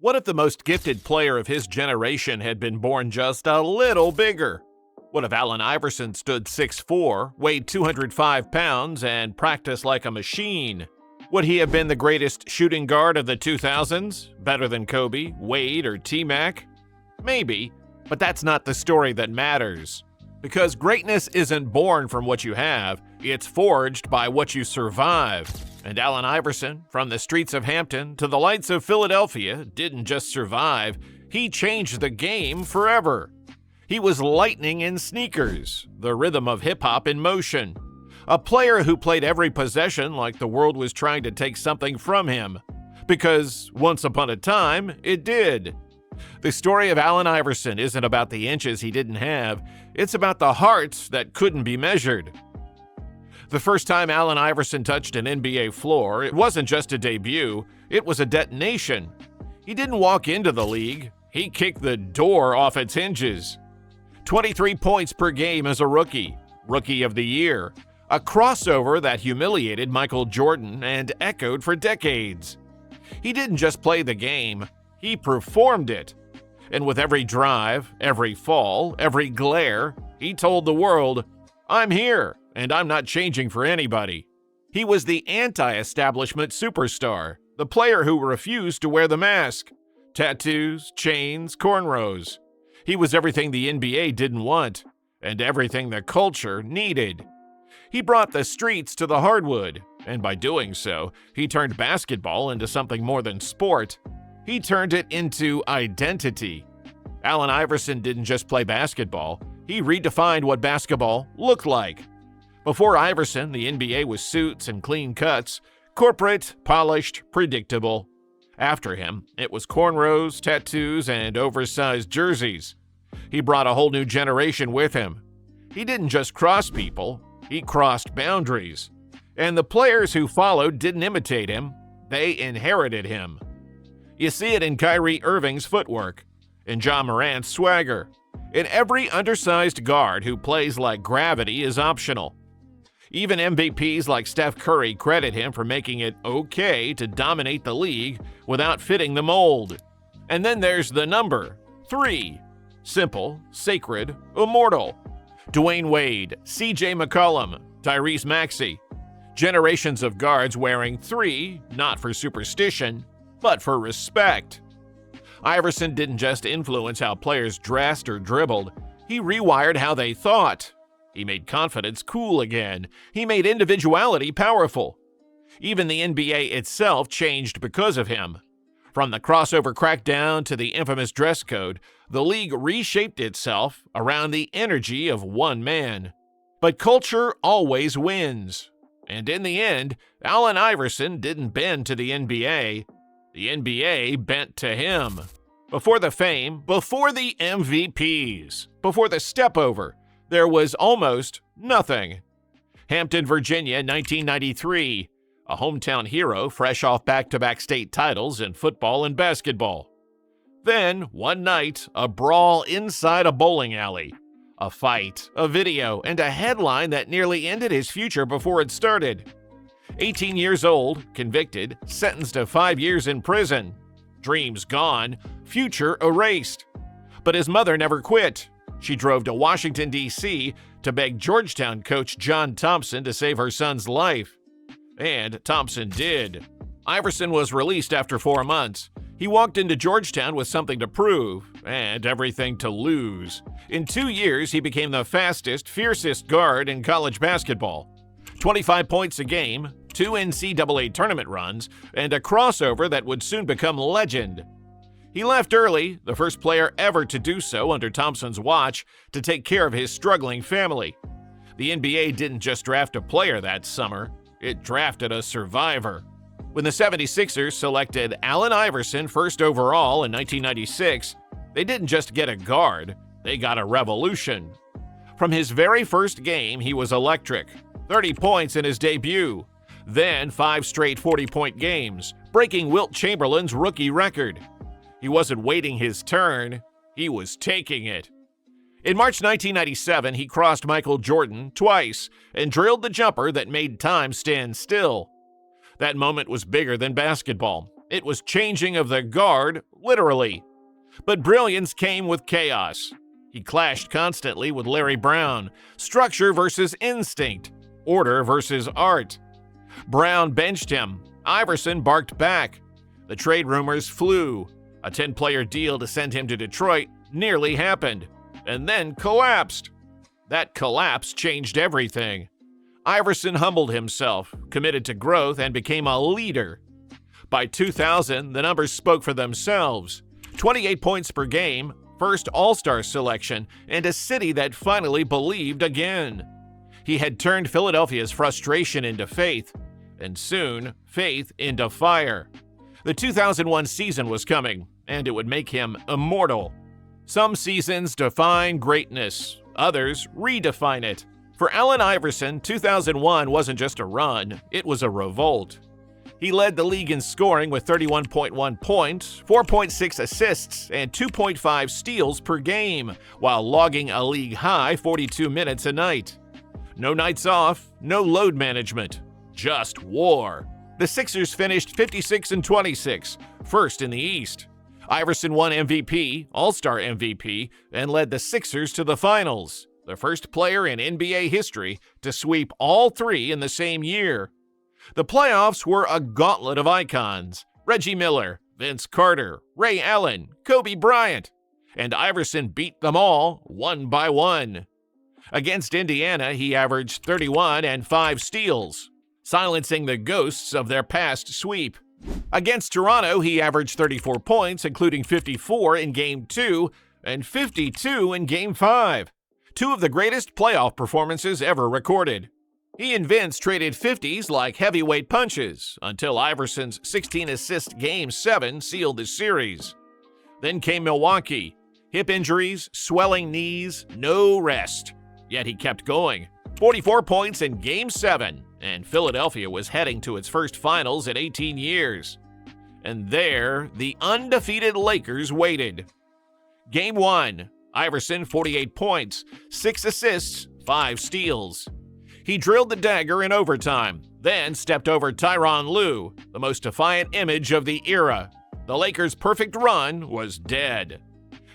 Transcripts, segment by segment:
What if the most gifted player of his generation had been born just a little bigger? What if Allen Iverson stood 6'4", weighed 205 pounds, and practiced like a machine? Would he have been the greatest shooting guard of the 2000s? Better than Kobe, Wade, or T-Mac? Maybe, but that's not the story that matters. Because greatness isn't born from what you have, it's forged by what you survive. And Allen Iverson, from the streets of Hampton to the lights of Philadelphia, didn't just survive, he changed the game forever. He was lightning in sneakers, the rhythm of hip-hop in motion. A player who played every possession like the world was trying to take something from him. Because once upon a time, it did. The story of Allen Iverson isn't about the inches he didn't have, it's about the hearts that couldn't be measured. The first time Allen Iverson touched an NBA floor, it wasn't just a debut, it was a detonation. He didn't walk into the league, he kicked the door off its hinges. 23 points per game as a rookie, Rookie of the Year, a crossover that humiliated Michael Jordan and echoed for decades. He didn't just play the game, he performed it. And with every drive, every fall, every glare, he told the world, "I'm here, and I'm not changing for anybody." He was the anti-establishment superstar, the player who refused to wear the mask. Tattoos, chains, cornrows. He was everything the NBA didn't want, and everything the culture needed. He brought the streets to the HardWood, and by doing so, he turned basketball into something more than sport. He turned it into identity. Allen Iverson didn't just play basketball, he redefined what basketball looked like. Before Iverson, the NBA was suits and clean cuts, corporate, polished, predictable. After him, it was cornrows, tattoos, and oversized jerseys. He brought a whole new generation with him. He didn't just cross people, he crossed boundaries. And the players who followed didn't imitate him, they inherited him. You see it in Kyrie Irving's footwork, in Ja Morant's swagger. In every undersized guard who plays like gravity is optional. Even MVPs like Steph Curry credit him for making it okay to dominate the league without fitting the mold. And then there's the number 3. Simple, sacred, immortal. Dwayne Wade, CJ McCollum, Tyrese Maxey. Generations of guards wearing 3, not for superstition, but for respect. Iverson didn't just influence how players dressed or dribbled, he rewired how they thought. He made confidence cool again. He made individuality powerful. Even the NBA itself changed because of him. From the crossover crackdown to the infamous dress code, the league reshaped itself around the energy of one man. But culture always wins. And in the end, Allen Iverson didn't bend to the NBA. The NBA bent to him. Before the fame, before the MVPs, before the step-over, there was almost nothing. Hampton, Virginia, 1993. A hometown hero fresh off back-to-back state titles in football and basketball. Then, one night, a brawl inside a bowling alley. A fight, a video, and a headline that nearly ended his future before it started. 18 years old, convicted, sentenced to 5 years in prison. Dreams gone, future erased. But his mother never quit. She drove to Washington, D.C. to beg Georgetown coach John Thompson to save her son's life. And Thompson did. Iverson was released after 4 months. He walked into Georgetown with something to prove, and everything to lose. In 2 years, he became the fastest, fiercest guard in college basketball. 25 points a game, 2 NCAA tournament runs, and a crossover that would soon become legend. He left early, the first player ever to do so under Thompson's watch, to take care of his struggling family. The NBA didn't just draft a player that summer, it drafted a survivor. When the 76ers selected Allen Iverson first overall in 1996, they didn't just get a guard, they got a revolution. From his very first game, he was electric. 30 points in his debut. Then 5 straight 40-point games, breaking Wilt Chamberlain's rookie record. He wasn't waiting his turn, he was taking it. In March 1997, he crossed Michael Jordan twice and drilled the jumper that made time stand still. That moment was bigger than basketball. It was changing of the guard, literally. But brilliance came with chaos. He clashed constantly with Larry Brown, structure versus instinct, order versus art. Brown benched him. Iverson barked back. The trade rumors flew. A 10-player deal to send him to Detroit nearly happened, and then collapsed. That collapse changed everything. Iverson humbled himself, committed to growth, and became a leader. By 2000, the numbers spoke for themselves. 28 points per game, first All-Star selection, and a city that finally believed again. He had turned Philadelphia's frustration into faith, and soon, faith into fire. The 2001 season was coming, and it would make him immortal. Some seasons define greatness, others redefine it. For Allen Iverson, 2001 wasn't just a run, it was a revolt. He led the league in scoring with 31.1 points, 4.6 assists, and 2.5 steals per game, while logging a league-high 42 minutes a night. No nights off, no load management, just war. The Sixers finished 56-26, first in the East. Iverson won MVP, All-Star MVP, and led the Sixers to the finals, the first player in NBA history to sweep all three in the same year. The playoffs were a gauntlet of icons: Reggie Miller, Vince Carter, Ray Allen, Kobe Bryant, and Iverson beat them all one by one. Against Indiana, he averaged 31 and 5 steals, silencing the ghosts of their past sweep. Against Toronto, he averaged 34 points, including 54 in Game 2 and 52 in Game 5, two of the greatest playoff performances ever recorded. He and Vince traded 50s like heavyweight punches until Iverson's 16-assist Game 7 sealed the series. Then came Milwaukee. Hip injuries, swelling knees, no rest. Yet he kept going. 44 points in Game 7, and Philadelphia was heading to its first finals in 18 years. And there, the undefeated Lakers waited. Game 1, Iverson 48 points, 6 assists, 5 steals. He drilled the dagger in overtime, then stepped over Tyronn Lue, the most defiant image of the era. The Lakers' perfect run was dead.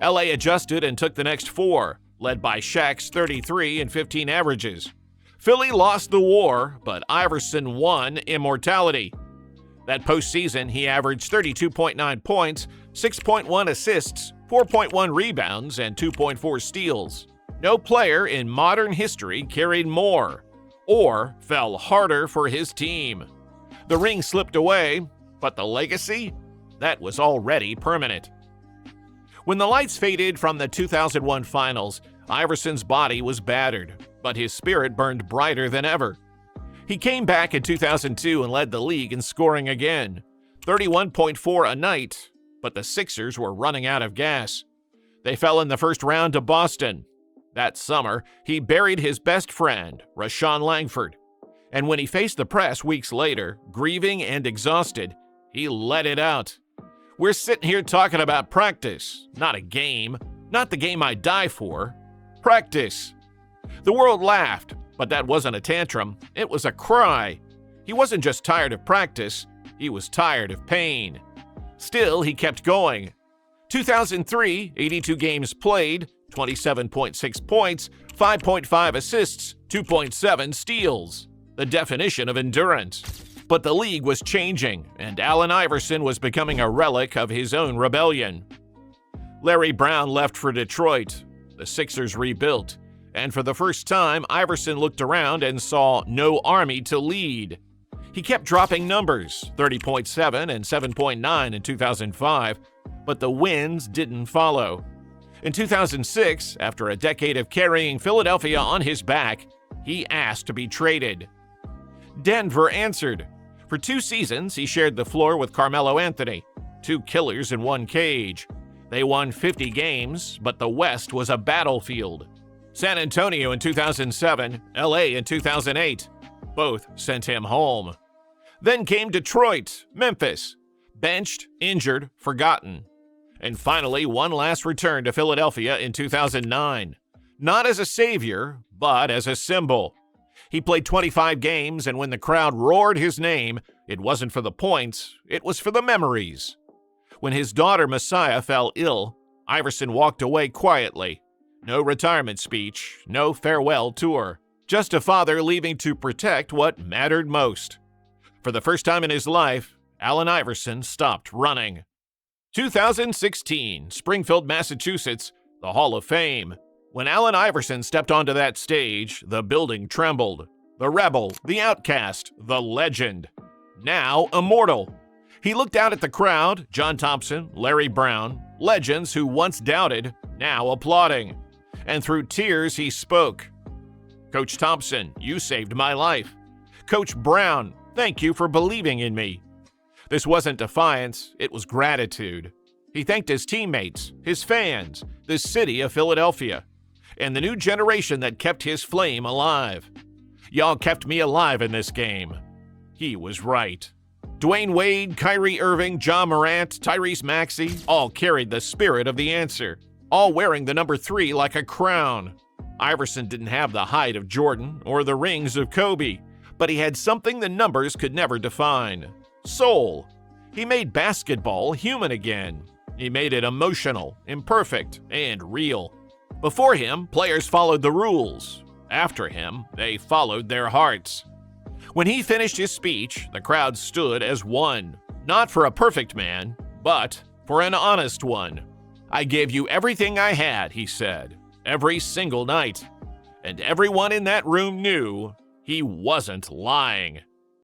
LA adjusted and took the next 4, led by Shaq's 33 and 15 averages. Philly lost the war, but Iverson won immortality. That postseason, he averaged 32.9 points, 6.1 assists, 4.1 rebounds, and 2.4 steals. No player in modern history carried more or fell harder for his team. The ring slipped away, but the legacy? That was already permanent. When the lights faded from the 2001 finals, Iverson's body was battered, but his spirit burned brighter than ever. He came back in 2002 and led the league in scoring again, 31.4 a night, but the Sixers were running out of gas. They fell in the first round to Boston. That summer, he buried his best friend, Rashawn Langford. And when he faced the press weeks later, grieving and exhausted, he let it out. We're sitting here talking about practice, not a game, not the game I die for. Practice. The world laughed, but that wasn't a tantrum, it was a cry. He wasn't just tired of practice, he was tired of pain. Still, he kept going. 2003, 82 games played, 27.6 points, 5.5 assists, 2.7 steals. The definition of endurance. But the league was changing, and Allen Iverson was becoming a relic of his own rebellion. Larry Brown left for Detroit. The Sixers rebuilt, and for the first time, Iverson looked around and saw no army to lead. He kept dropping numbers, 30.7 and 7.9 in 2005, but the wins didn't follow. In 2006, after a decade of carrying Philadelphia on his back, he asked to be traded. Denver answered. For 2 seasons, he shared the floor with Carmelo Anthony, 2 killers in one cage. They won 50 games, but the West was a battlefield. San Antonio in 2007, LA in 2008. Both sent him home. Then came Detroit, Memphis. Benched, injured, forgotten. And finally, one last return to Philadelphia in 2009. Not as a savior, but as a symbol. He played 25 games, and when the crowd roared his name, It wasn't for the points, it was for the memories. When his daughter Messiah fell ill, Iverson walked away quietly. No retirement speech, no farewell tour. Just a father leaving to protect what mattered most. For the first time in his life, Allen Iverson stopped running. 2016, Springfield, Massachusetts, the Hall of Fame. When Allen Iverson stepped onto that stage, the building trembled. The rebel, the outcast, the legend. Now immortal. He looked out at the crowd, John Thompson, Larry Brown, legends who once doubted, now applauding. And through tears he spoke. Coach Thompson, you saved my life. Coach Brown, thank you for believing in me. This wasn't defiance, it was gratitude. He thanked his teammates, his fans, the city of Philadelphia, and the new generation that kept his flame alive. Y'all kept me alive in this game. He was right. Dwayne Wade, Kyrie Irving, Ja Morant, Tyrese Maxey all carried the spirit of the answer, all wearing the number 3 like a crown. Iverson didn't have the height of Jordan or the rings of Kobe, but he had something the numbers could never define. Soul. He made basketball human again. He made it emotional, imperfect, and real. Before him, players followed the rules. After him, they followed their hearts. When he finished his speech, the crowd stood as one, not for a perfect man, but for an honest one. I gave you everything I had, he said, every single night. And everyone in that room knew he wasn't lying.